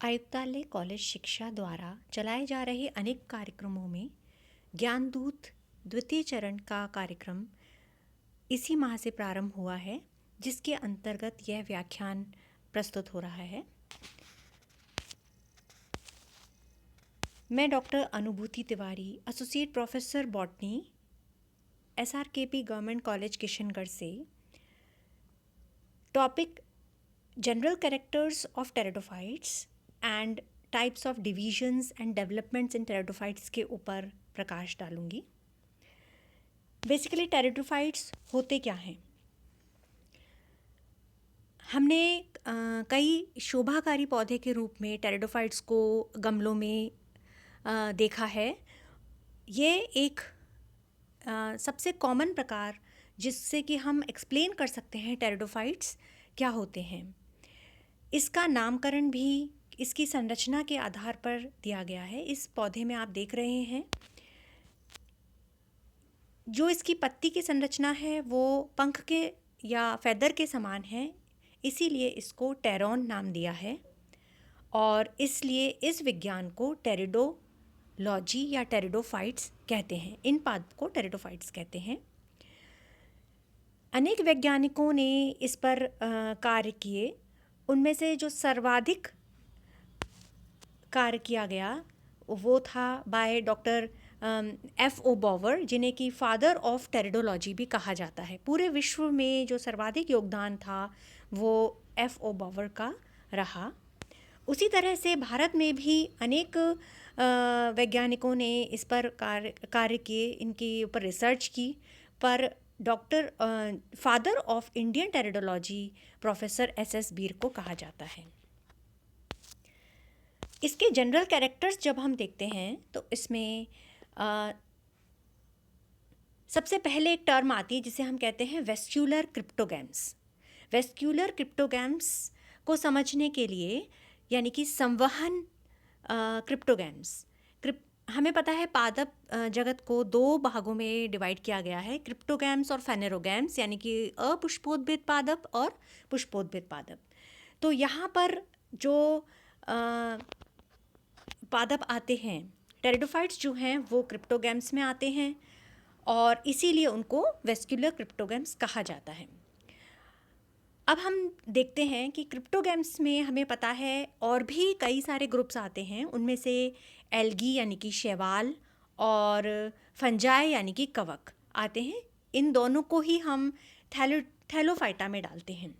आयुक्तालय कॉलेज शिक्षा द्वारा चलाए जा रहे अनेक कार्यक्रमों में ज्ञानदूत द्वितीय चरण का कार्यक्रम इसी माह से प्रारंभ हुआ है, जिसके अंतर्गत यह व्याख्यान प्रस्तुत हो रहा है। मैं doctor Anubhuti Tiwari, associate professor botany, SRKP government college Kishangarh से topic general characters of pteridophytes and types of divisions and developments in pteridophytes के ऊपर प्रकाश डालूंगी। बेसिकली टेरिडोफाइट्स होते क्या हैं? हमने कई शोभाकारी पौधे के रूप में टेरिडोफाइट्स को गमलों में देखा है। ये एक सबसे कॉमन प्रकार जिससे कि हम एक्सप्लेन कर सकते हैं टेरिडोफाइट्स क्या होते हैं। इसका नामकरण भी इसकी संरचना के आधार पर दिया गया है। इस पौधे में आप देख रहे हैं जो इसकी पत्ती की संरचना है वो पंख के या फेदर के समान है, इसीलिए इसको टेरॉन नाम दिया है और इसलिए इस विज्ञान को टेरिडोलॉजी या टेरिडोफाइट्स कहते हैं। इन पाद को टेरिडोफाइट्स कहते हैं। अनेक वैज्ञानिकों ने इस पर कार्य किए। उनमें से जो सर्वाधिक कार्य किया गया वो था बाय डॉक्टर F.O. बॉवर, जिन्हें कि फादर ऑफ टेरिडोलॉजी भी कहा जाता है। पूरे विश्व में जो सर्वाधिक योगदान था वो F.O. बॉवर का रहा। उसी तरह से भारत में भी अनेक वैज्ञानिकों ने इस पर कार्य किए, इनके ऊपर रिसर्च की, पर doctor father of Indian pteridology professor S.S. बीर को कहा जाता है। इसके जनरल कैरेक्टर्स जब हम देखते हैं तो इसमें सबसे पहले एक टर्म आती है जिसे हम कहते हैं वेस्क्यूलर क्रिप्टोगैम्स। वेस्क्यूलर क्रिप्टोगैम्स को समझने के लिए, यानी कि संवहन क्रिप्टोगैम्स, हमें पता है पादप जगत को दो भागों में डिवाइड किया गया है, क्रिप्टोगैम्स और फेनेरोगैम्स, यानी कि अपुष्पोद्भिद पादप और पुष्पोद्भिद पादप। तो यहाँ पर जो पादप आते हैं, टेरिडोफाइट्स जो हैं वो क्रिप्टोगैम्स में आते हैं और इसीलिए उनको वेस्क्यूलर क्रिप्टोगैम्स कहा जाता है। अब हम देखते हैं कि क्रिप्टोगैम्स में हमें पता है और भी कई सारे ग्रुप्स आते हैं। उनमें से एल्गी यानी कि शैवाल और फंजाई यानी कि कवक आते हैं। इन दोनों को ही हम थैलोफाइटा में डालते हैं।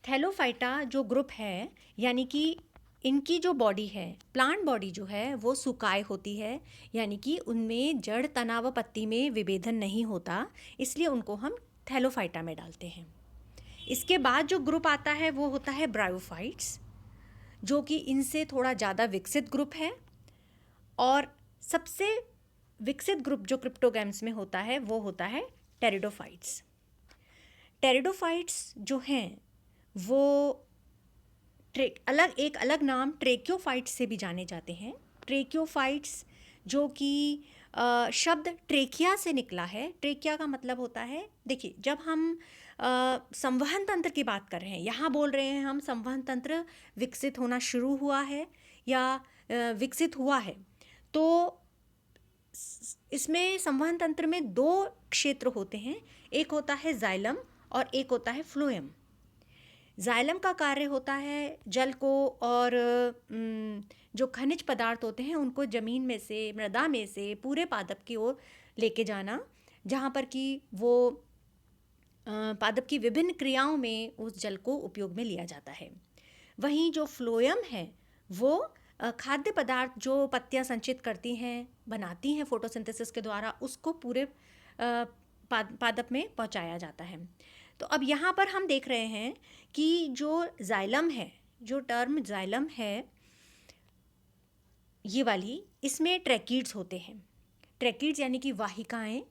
थैलोफाइटा जो ग्रुप है, यानी कि इनकी जो बॉडी है, प्लांट बॉडी जो है वो सुकाय होती है, यानी कि उनमें जड़, तना व पत्ती में विभेदन नहीं होता, इसलिए उनको हम थैलोफाइटा में डालते हैं। इसके बाद जो ग्रुप आता है वो होता है ब्रायोफाइट्स, जो कि इनसे थोड़ा ज़्यादा विकसित ग्रुप है। और सबसे विकसित ग्रुप जो क्रिप्टोगैम्स में होता है वो होता है टेरिडोफाइट्स। टेरिडोफाइट्स जो हैं वो एक अलग नाम ट्रेक्योफाइट्स से भी जाने जाते हैं। ट्रेक्योफाइट्स जो कि शब्द ट्रेकिया से निकला है। ट्रेकिया का मतलब होता है, देखिए जब हम संवहन तंत्र की बात कर रहे हैं, यहाँ बोल रहे हैं हम संवहन तंत्र विकसित होना शुरू हुआ है या विकसित हुआ है, तो इसमें संवहन तंत्र में दो क्षेत्र होते हैं। एक होता है जाइलम और एक होता है फ्लोएम। जाइलम का कार्य होता है जल को और जो खनिज पदार्थ होते हैं उनको ज़मीन में से, मृदा में से पूरे पादप की ओर लेके जाना, जहाँ पर कि वो पादप की विभिन्न क्रियाओं में उस जल को उपयोग में लिया जाता है। वहीं जो फ्लोएम है वो खाद्य पदार्थ जो पत्तियाँ संचित करती हैं, बनाती हैं फोटोसिंथेसिस के द्वारा, उसको पूरे पादप में पहुँचाया जाता है। तो अब यहाँ पर हम देख रहे हैं कि जो जाइलम है, जो टर्म जाइलम है ये वाली, इसमें ट्रैकीड्स होते हैं। ट्रैकीड्स यानी कि वाहिकाएं,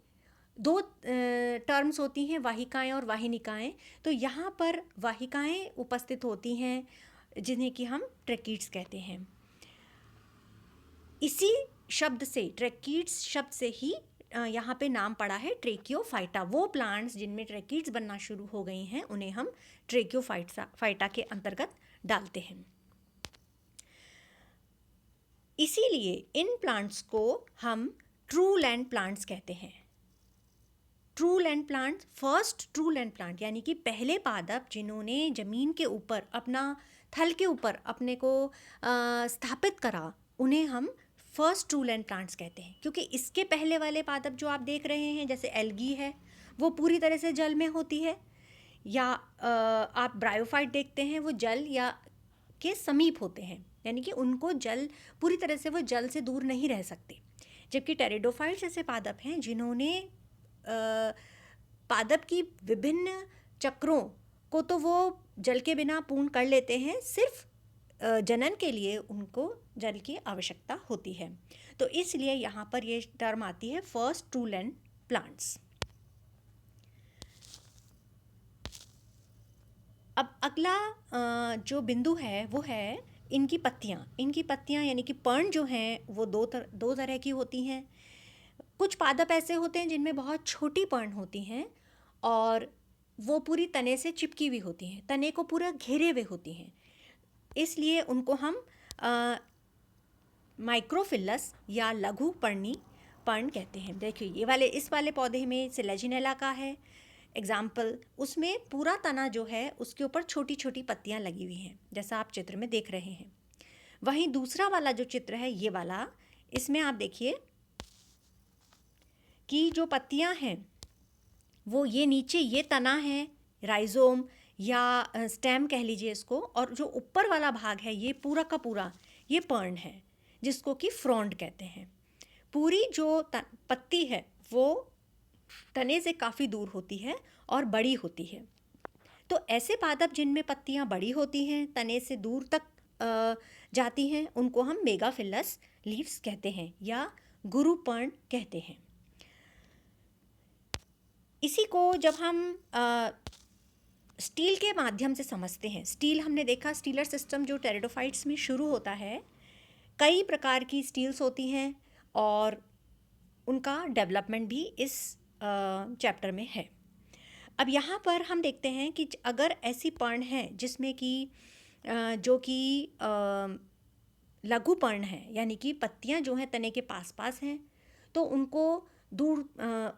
दो टर्म्स होती हैं, वाहिकाएं और वाहिनिकाएं। तो यहाँ पर वाहिकाएं उपस्थित होती हैं जिन्हें कि हम ट्रैकीड्स कहते हैं। इसी शब्द से, ट्रैकीड्स शब्द से ही यहाँ पे नाम पड़ा है ट्रेकियोफाइटा। वो प्लांट्स जिनमें ट्रेकीड्स बनना शुरू हो गई हैं उन्हें हम ट्रेकियोफाइटा के अंतर्गत डालते हैं। इसीलिए इन प्लांट्स को हम ट्रू लैंड प्लांट्स कहते हैं। True land plant, first true land plant यानी कि पहले पादप जिन्होंने ज़मीन के ऊपर अपना, थल के ऊपर अपने को स्थापित करा, उन्हें हम फर्स्ट ट्रू लैंड प्लांट्स कहते हैं। क्योंकि इसके पहले वाले पादप जो आप देख रहे हैं जैसे एल्गी है, वो पूरी तरह से जल में होती है, या आप ब्रायोफाइट देखते हैं वो जल या के समीप होते हैं, यानी कि उनको जल, पूरी तरह से वो जल से दूर नहीं रह सकते। जबकि टेरिडोफाइट्स जैसे पादप हैं जिन्होंने पादप की विभिन्न चक्रों को तो वो जल के बिना पूर्ण कर लेते हैं, सिर्फ जनन के लिए उनको जल की आवश्यकता होती है। तो इसलिए यहाँ पर ये टर्म आती है फर्स्ट ट्रू लैंड प्लांट्स। अब अगला जो बिंदु है वो है इनकी पत्तियाँ। इनकी पत्तियाँ यानी कि पर्ण जो हैं वो दो तरह की होती हैं। कुछ पादप ऐसे होते हैं जिनमें बहुत छोटी पर्ण होती हैं और वो पूरी तने से चिपकी हुई होती हैं, तने को पूरा घेरे हुए होती हैं, इसलिए उनको हम माइक्रोफिलस या लघु पर्णी पर्ण कहते हैं। देखिए ये वाले, इस वाले पौधे में सिलेजिनेला का है एग्जाम्पल, उसमें पूरा तना जो है उसके ऊपर छोटी छोटी पत्तियां लगी हुई हैं जैसा आप चित्र में देख रहे हैं। वहीं दूसरा वाला जो चित्र है ये वाला, इसमें आप देखिए कि जो पत्तियां हैं वो ये नीचे ये तना है, राइजोम या स्टेम कह लीजिए इसको, और जो ऊपर वाला भाग है ये पूरा का पूरा ये पर्ण है जिसको कि फ्रॉन्ड कहते हैं। पूरी जो पत्ती है वो तने से काफ़ी दूर होती है और बड़ी होती है। तो ऐसे पादप जिनमें पत्तियां बड़ी होती हैं, तने से दूर तक जाती हैं, उनको हम मेगाफिलस लीव्स कहते हैं या गुरुपर्ण कहते हैं। इसी को जब हम स्टील के माध्यम से समझते हैं, स्टील हमने देखा स्टीलर सिस्टम जो टेरिडोफाइट्स में शुरू होता है, कई प्रकार की स्टील्स होती हैं और उनका डेवलपमेंट भी इस चैप्टर में है। अब यहाँ पर हम देखते हैं कि अगर ऐसी पर्ण है जिसमें कि जो कि लघु पर्ण है, यानी कि पत्तियाँ जो हैं तने के पास पास हैं, तो उनको दूर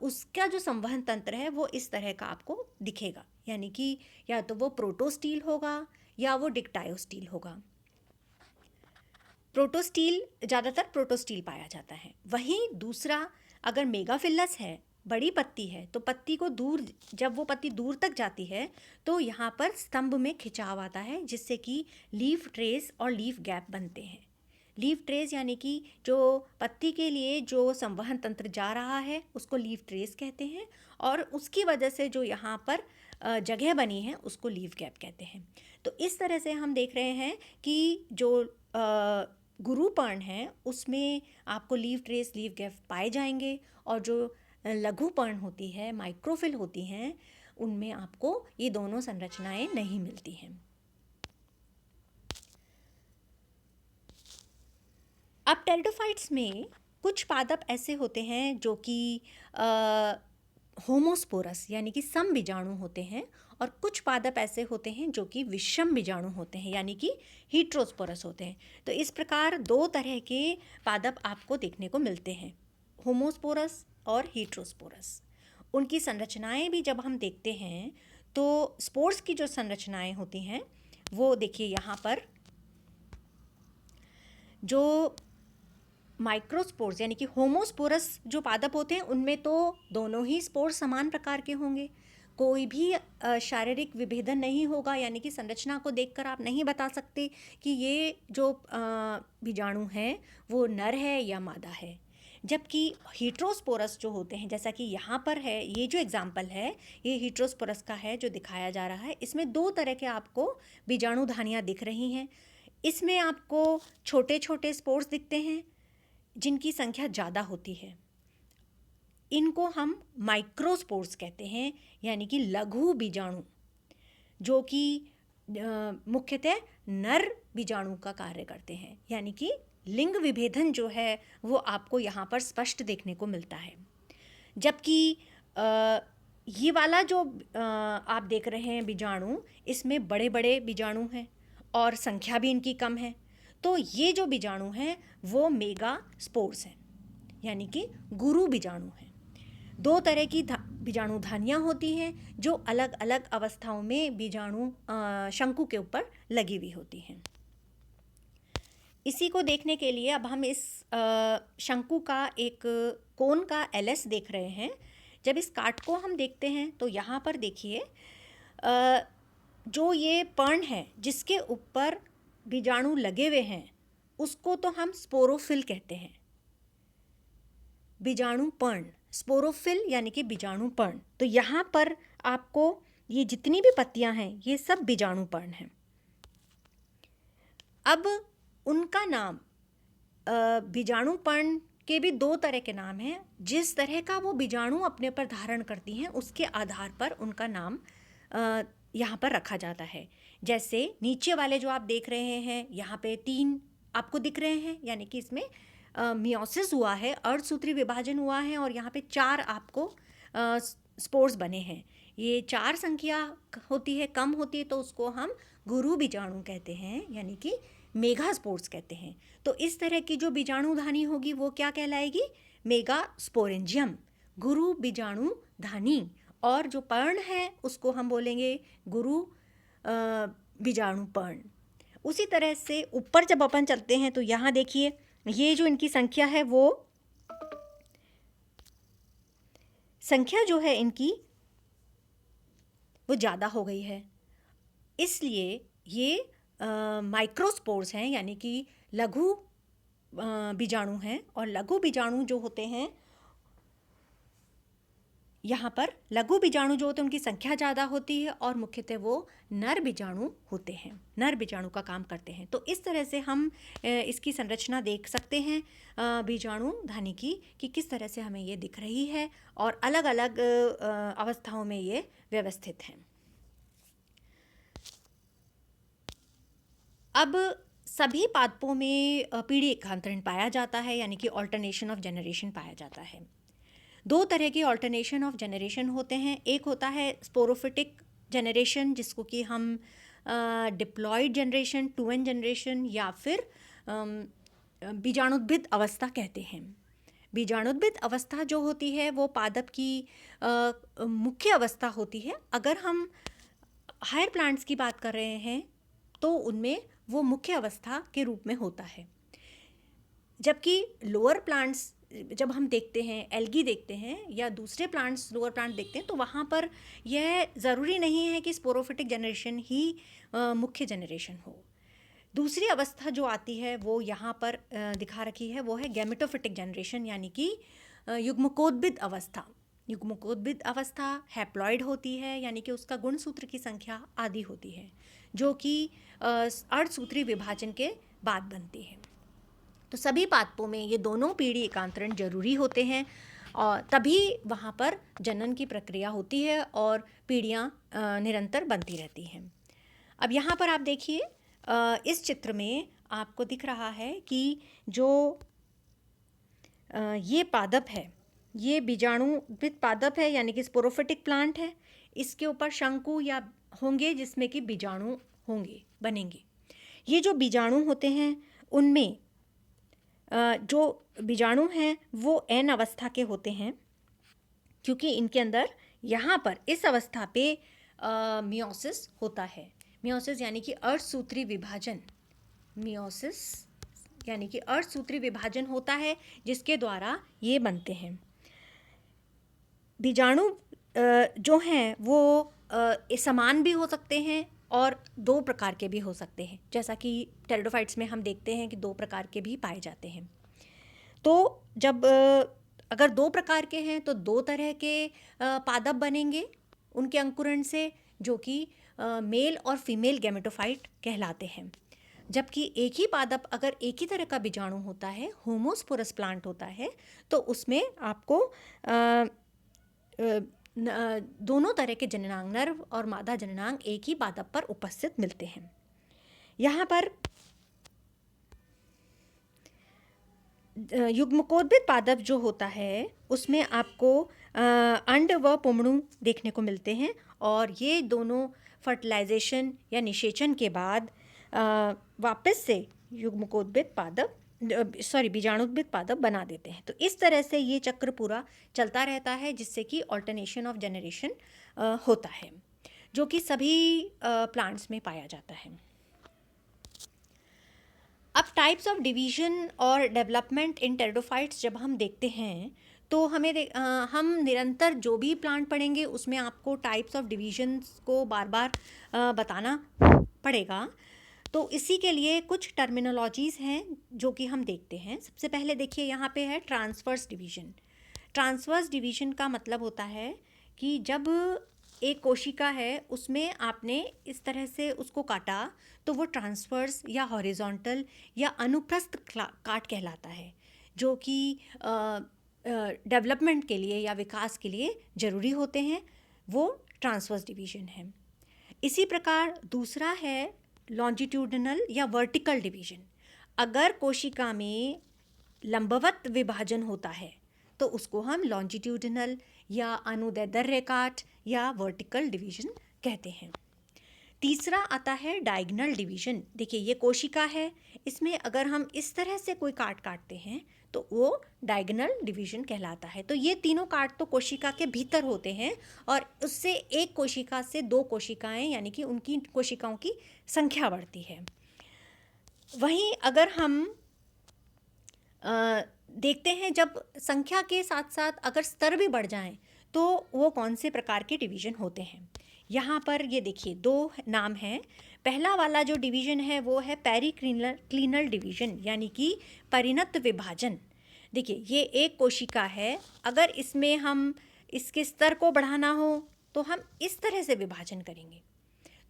उसका जो संवहन तंत्र है वो इस तरह का आपको दिखेगा, यानी कि या तो वो प्रोटोस्टील होगा या वो डिक्टायोस्टील होगा। प्रोटोस्टील, ज़्यादातर प्रोटोस्टील पाया जाता है। वहीं दूसरा अगर मेगाफिलस है, बड़ी पत्ती है, तो पत्ती को दूर, जब वो पत्ती दूर तक जाती है तो यहाँ पर स्तंभ में खिंचाव आता है जिससे कि लीफ ट्रेस और लीफ गैप बनते हैं। लीफ ट्रेस यानी कि जो पत्ती के लिए जो संवहन तंत्र जा रहा है उसको लीफ ट्रेस कहते हैं, और उसकी वजह से जो यहाँ पर जगह बनी है उसको लीफ गैप कहते हैं। तो इस तरह से हम देख रहे हैं कि जो गुरुपर्ण है उसमें आपको लीफ ट्रेस, लीफ गैप पाए जाएंगे, और जो लघुपर्ण होती है, माइक्रोफिल होती हैं, उनमें आपको ये दोनों संरचनाएं नहीं मिलती हैं। अब टेरिडोफाइट्स में कुछ पादप ऐसे होते हैं जो कि होमोस्पोरस यानी कि सम बीजाणु होते हैं, और कुछ पादप ऐसे होते हैं जो कि विषम बीजाणु होते हैं यानी कि हीट्रोस्पोरस होते हैं। तो इस प्रकार दो तरह के पादप आपको देखने को मिलते हैं, होमोस्पोरस और हीट्रोस्पोरस। उनकी संरचनाएं भी जब हम देखते हैं तो स्पोर्स की जो संरचनाएं होती हैं वो देखिए यहाँ पर, जो माइक्रोस्पोर्स यानी कि होमोस्पोरस जो पादप होते हैं उनमें तो दोनों ही स्पोर्स समान प्रकार के होंगे, कोई भी शारीरिक विभेदन नहीं होगा, यानी कि संरचना को देखकर आप नहीं बता सकते कि ये जो बीजाणु है वो नर है या मादा है। जबकि हीट्रोस्पोरस जो होते हैं, जैसा कि यहाँ पर है, ये जो एग्जाम्पल है ये हीट्रोस्पोरस का है जो दिखाया जा रहा है, इसमें दो तरह के आपको बीजाणु धानियाँ दिख रही हैं। इसमें आपको छोटे छोटे स्पोर्स दिखते हैं जिनकी संख्या ज़्यादा होती है, इनको हम माइक्रोस्पोर्स कहते हैं, यानी कि लघु बीजाणु, जो कि मुख्यतः नर बीजाणु का कार्य करते हैं, यानी कि लिंग विभेदन जो है वो आपको यहाँ पर स्पष्ट देखने को मिलता है। जबकि ये वाला जो आप देख रहे हैं बीजाणु, इसमें बड़े बड़े बीजाणु हैं और संख्या भी इनकी कम है। तो ये जो बीजाणु हैं वो मेगा स्पोर्स हैं, यानी कि गुरु बीजाणु हैं। दो तरह की बीजाणु धानियाँ होती हैं जो अलग अलग अवस्थाओं में बीजाणु शंकु के ऊपर लगी हुई होती हैं। इसी को देखने के लिए अब हम इस शंकु का एक कोन का एलएस देख रहे हैं। जब इस काट को हम देखते हैं तो यहाँ पर देखिए जो ये पर्ण है जिसके ऊपर बीजाणु लगे हुए हैं उसको तो हम स्पोरोफिल कहते हैं, बीजाणु पर्ण, स्पोरोफिल यानी कि बीजाणु पर्ण। तो यहाँ पर आपको ये जितनी भी पत्तियाँ हैं ये सब बीजाणु पर्ण हैं। अब उनका नाम बीजाणु पर्ण के भी दो तरह के नाम हैं। जिस तरह का वो बीजाणु अपने पर धारण करती हैं उसके आधार पर उनका नाम यहाँ पर रखा जाता है। जैसे नीचे वाले जो आप देख रहे हैं यहाँ पे 3 आपको दिख रहे हैं, यानी कि इसमें मियोसिस हुआ है, अर्धसूत्री विभाजन हुआ है और यहाँ पे 4 आपको स्पोर्स बने हैं। ये 4 संख्या होती है, कम होती है तो उसको हम गुरु बीजाणु कहते हैं, यानी कि मेगा स्पोर्स कहते हैं। तो इस तरह की जो बीजाणु धानी होगी वो क्या कहलाएगी? मेगा स्पोरेंजियम, गुरु बीजाणु धानी। और जो पर्ण है उसको हम बोलेंगे गुरु बीजाणु पर्ण। उसी तरह से ऊपर जब अपन चलते हैं तो यहाँ देखिए ये जो इनकी संख्या है वो संख्या जो है इनकी वो ज़्यादा हो गई है, इसलिए ये माइक्रोस्पोर्स हैं, यानी कि लघु बीजाणु हैं। और लघु बीजाणु जो होते हैं यहाँ पर लघु बीजाणु जो होते हैं उनकी संख्या ज़्यादा होती है और मुख्यतः वो नर बीजाणु होते हैं, नर बीजाणु का काम करते हैं। तो इस तरह से हम इसकी संरचना देख सकते हैं बीजाणु धानी की कि किस तरह से हमें ये दिख रही है और अलग अलग अवस्थाओं में ये व्यवस्थित हैं। अब सभी पादपों में पीढ़ी एकांतरण पाया जाता है, यानी कि ऑल्टरनेशन ऑफ जनरेशन पाया जाता है। 2 तरह के ऑल्टरनेशन ऑफ जनरेशन होते हैं। एक होता है स्पोरोफिटिक जनरेशन जिसको कि हम डिप्लॉयड जनरेशन, 2n जनरेशन या फिर बीजाणुद्भिद अवस्था कहते हैं। बीजाणुद्भिद अवस्था जो होती है वो पादप की मुख्य अवस्था होती है। अगर हम हायर प्लांट्स की बात कर रहे हैं तो उनमें वो मुख्य अवस्था के रूप में होता है, जबकि लोअर प्लांट्स जब हम देखते हैं, एल्गी देखते हैं या दूसरे प्लांट्स लोअर प्लांट देखते हैं तो वहाँ पर यह ज़रूरी नहीं है कि स्पोरोफिटिक जनरेशन ही मुख्य जनरेशन हो। दूसरी अवस्था जो आती है वो यहाँ पर दिखा रखी है, वो है गैमेटोफिटिक जनरेशन, यानी कि युग्मकोद्भिद अवस्था। युग्मकोद्भिद अवस्था हैप्लॉइड होती है, यानी कि उसका गुणसूत्र की संख्या आधी होती है, जो कि अर्धसूत्री विभाजन के बाद बनती है। तो सभी पादपों में ये दोनों पीढ़ी एकांतरण जरूरी होते हैं और तभी वहाँ पर जनन की प्रक्रिया होती है और पीढ़ियाँ निरंतर बनती रहती हैं। अब यहाँ पर आप देखिए इस चित्र में आपको दिख रहा है कि जो ये पादप है, ये बीजाणुविद पादप है, यानी कि स्पोरोफिटिक प्लांट है। इसके ऊपर शंकु या होंगे जिसमें कि बीजाणु होंगे, बनेंगे। ये जो बीजाणु होते हैं उनमें जो बीजाणु हैं वो n अवस्था के होते हैं, क्योंकि इनके अंदर यहाँ पर इस अवस्था पे मियोसिस होता है। मियोसिस यानी कि अर्धसूत्री विभाजन, मियोसिस यानी कि अर्धसूत्री विभाजन होता है जिसके द्वारा ये बनते हैं। बीजाणु जो हैं वो समान भी हो सकते हैं और 2 प्रकार के भी हो सकते हैं, जैसा कि टेरिडोफाइट्स में हम देखते हैं कि 2 प्रकार के भी पाए जाते हैं। तो जब अगर 2 प्रकार के हैं तो 2 तरह के पादप बनेंगे उनके अंकुरण से, जो कि मेल और फीमेल गैमेटोफाइट कहलाते हैं। जबकि एक ही पादप अगर एक ही तरह का बीजाणु होता है, होमोस्पोरस प्लांट होता है, तो उसमें आपको दोनों तरह के जननांग, नर और मादा जननांग एक ही पादप पर उपस्थित मिलते हैं। यहाँ पर युग्मकोद्भिद पादप जो होता है उसमें आपको अंड व पुमड़ू देखने को मिलते हैं, और ये दोनों फर्टिलाइजेशन या निषेचन के बाद वापस से युग्मकोद्भिद पादप बीजाणुद्भिद पादप बना देते हैं। तो इस तरह से ये चक्र पूरा चलता रहता है, जिससे कि ऑल्टरनेशन ऑफ जनरेशन होता है, जो कि सभी प्लांट्स में पाया जाता है। अब टाइप्स ऑफ डिवीजन और डेवलपमेंट इन टेरिडोफाइट्स जब हम देखते हैं, तो हम निरंतर जो भी प्लांट पढ़ेंगे उसमें आपको टाइप्स ऑफ डिवीजन्स को बार बार बताना पड़ेगा। तो इसी के लिए कुछ टर्मिनोलॉजीज़ हैं जो कि हम देखते हैं। सबसे पहले देखिए, यहाँ पे है ट्रांसवर्स डिवीजन। ट्रांसवर्स डिवीजन का मतलब होता है कि जब एक कोशिका है उसमें आपने इस तरह से उसको काटा, तो वो ट्रांसवर्स या हॉरिजॉन्टल या अनुप्रस्थ काट कहलाता है, जो कि डेवलपमेंट के लिए या विकास के लिए ज़रूरी होते हैं। वो ट्रांसवर्स डिवीजन है। इसी प्रकार दूसरा है लॉन्जिट्यूडिनल या वर्टिकल डिवीजन। अगर कोशिका में लंबवत विभाजन होता है तो उसको हम लॉन्जिट्यूडिनल या अनुदैर्ध्य काट या वर्टिकल डिवीजन कहते हैं। तीसरा आता है डायगोनल डिवीजन। देखिए, ये कोशिका है, इसमें अगर हम इस तरह से कोई काटते हैं तो वो डायगोनल डिवीजन कहलाता है। तो ये तीनों काट तो कोशिका के भीतर होते हैं, और उससे एक कोशिका से दो कोशिकाएं, यानी कि उनकी कोशिकाओं की संख्या बढ़ती है। वहीं अगर हम देखते हैं, जब संख्या के साथ साथ अगर स्तर भी बढ़ जाएं तो वो कौन से प्रकार के डिवीजन होते हैं। यहाँ पर ये देखिए, दो नाम हैं। पहला वाला जो डिवीजन है वो है पेरिक्लिनल डिवीजन, यानी कि परिणत विभाजन। देखिए, ये एक कोशिका है, अगर इसमें हम इसके स्तर को बढ़ाना हो तो हम इस तरह से विभाजन करेंगे।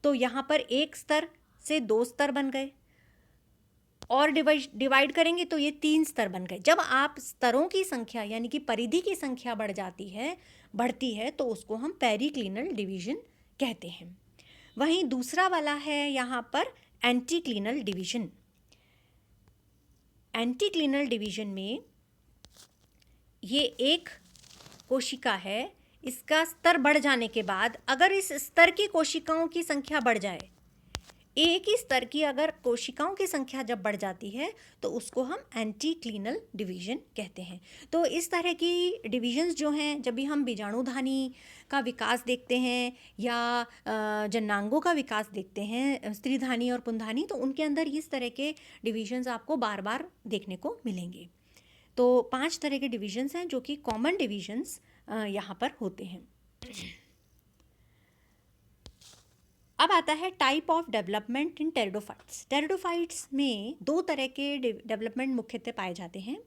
तो यहाँ पर एक स्तर से दो स्तर बन गए, और डिवाइड करेंगे तो ये 3 स्तर बन गए। जब आप स्तरों की संख्या यानी कि परिधि की संख्या बढ़ती है तो उसको हम पेरिक्लिनल डिवीजन कहते हैं। वहीं दूसरा वाला है यहाँ पर एंटीक्लिनल डिवीजन। एंटीक्लिनल डिवीजन में ये एक कोशिका है, इसका स्तर बढ़ जाने के बाद अगर इस स्तर की कोशिकाओं की संख्या बढ़ जाए, एक ही स्तर की अगर कोशिकाओं की संख्या जब बढ़ जाती है तो उसको हम एंटीक्लिनल डिवीजन कहते हैं। तो इस तरह की डिवीजन्स जो हैं, जब भी हम बीजाणुधानी का विकास देखते हैं या जन्नांगों का विकास देखते हैं, स्त्रीधानी और पुंधानी, तो उनके अंदर इस तरह के डिवीजन्स आपको बार बार देखने को मिलेंगे। तो 5 तरह के डिवीजन्स हैं जो कि कॉमन डिवीजन्स यहाँ पर होते हैं। अब आता है type of development in pteridophytes. Pteridophytes में 2 तरह के डेवलपमेंट मुख्यतः पाए जाते हैं।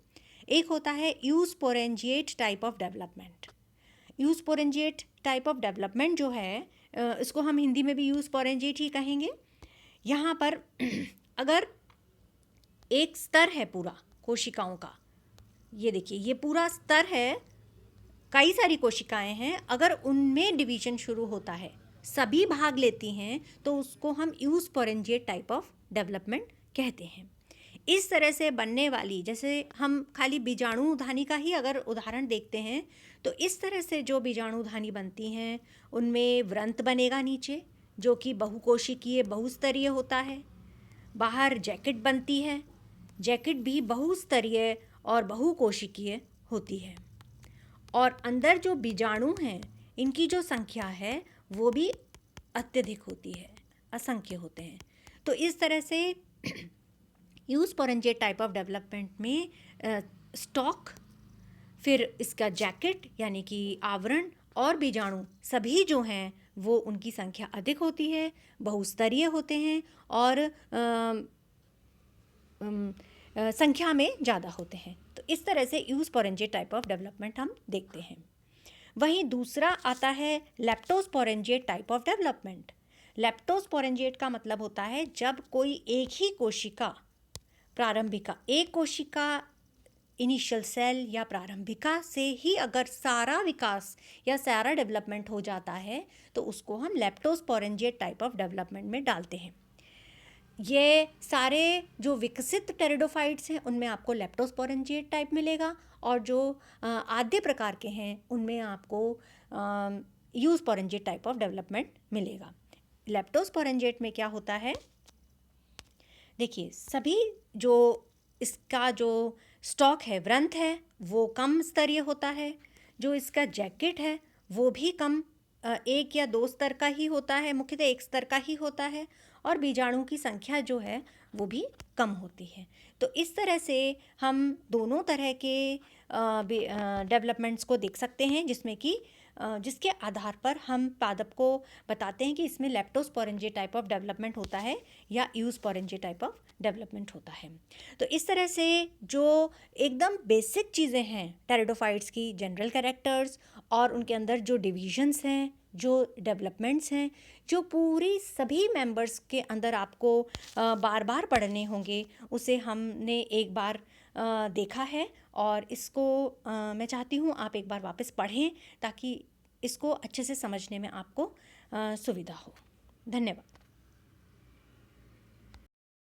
एक होता है eusporangiate type of development. Eusporangiate type of development जो है, इसको हम हिंदी में भी यूस्पोरेंजिएट ही कहेंगे। यहाँ पर अगर एक स्तर है पूरा कोशिकाओं का, ये देखिए, ये पूरा स्तर है, कई सारी कोशिकाएं हैं, अगर उनमें डिवीजन शुरू होता है, सभी भाग लेती हैं, तो उसको हम यूस्पोरेंजिएट टाइप ऑफ डेवलपमेंट कहते हैं। इस तरह से बनने वाली, जैसे हम खाली बीजाणुधानी का ही अगर उदाहरण देखते हैं, तो इस तरह से जो बीजाणुधानी बनती हैं उनमें व्रंत बनेगा नीचे, जो कि बहुकोशिकीय बहुस्तरीय होता है। बाहर जैकेट बनती है, जैकेट भी बहुस्तरीय और बहुकोशिकीय होती है। और अंदर जो बीजाणु हैं, इनकी जो संख्या है वो भी अत्यधिक होती है, असंख्य होते हैं। तो इस तरह से यूस्पोरेंजिएट टाइप ऑफ डेवलपमेंट में स्टॉक, फिर इसका जैकेट यानी कि आवरण, और बीजाणु सभी जो हैं वो उनकी संख्या अधिक होती है, बहुस्तरीय होते हैं, और संख्या में ज़्यादा होते हैं। तो इस तरह से यूस्पोरेंजिएट टाइप ऑफ डेवलपमेंट हम देखते हैं। वहीं दूसरा आता है लेप्टोस्पोरेंजिएट टाइप ऑफ डेवलपमेंट। लेप्टोस्पोरेंजिएट का मतलब होता है जब कोई एक ही कोशिका, प्रारंभिका, एक कोशिका इनिशियल सेल या प्रारंभिका से ही अगर सारा विकास या सारा डेवलपमेंट हो जाता है तो उसको हम लेप्टोस्पोरेंजिएट टाइप ऑफ डेवलपमेंट में डालते हैं। ये सारे जो विकसित टेरिडोफाइट्स हैं उनमें आपको लेप्टोस्पोरेंजिएट टाइप मिलेगा, और जो आद्य प्रकार के हैं उनमें आपको यूस्पोरेंजिएट टाइप ऑफ डेवलपमेंट मिलेगा। लेप्टोस्पोरेंजिएट में क्या होता है, देखिए सभी जो इसका जो स्टॉक है, व्रंथ है, वो कम स्तरीय होता है। जो इसका जैकेट है वो भी कम, एक या दो स्तर का ही होता है, मुख्यतः एक स्तर का ही होता है। और बीजाणु की संख्या जो है वो भी कम होती है। तो इस तरह से हम दोनों तरह के डेवलपमेंट्स को देख सकते हैं, जिसमें कि जिसके आधार पर हम पादप को बताते हैं कि इसमें लेप्टोस्पोरेंजिएट टाइप ऑफ डेवलपमेंट होता है या यूस्पोरेंजिएट टाइप ऑफ डेवलपमेंट होता है। तो इस तरह से जो एकदम बेसिक चीज़ें हैं टेरिडोफाइट्स की, जनरल कैरेक्टर्स और उनके अंदर जो डिविजन्स हैं, जो डेवलपमेंट्स हैं, जो पूरी सभी मेंबर्स के अंदर आपको बार बार पढ़ने होंगे, उसे हमने एक बार देखा है। और इसको मैं चाहती हूँ आप एक बार वापस पढ़ें, ताकि इसको अच्छे से समझने में आपको सुविधा हो। धन्यवाद।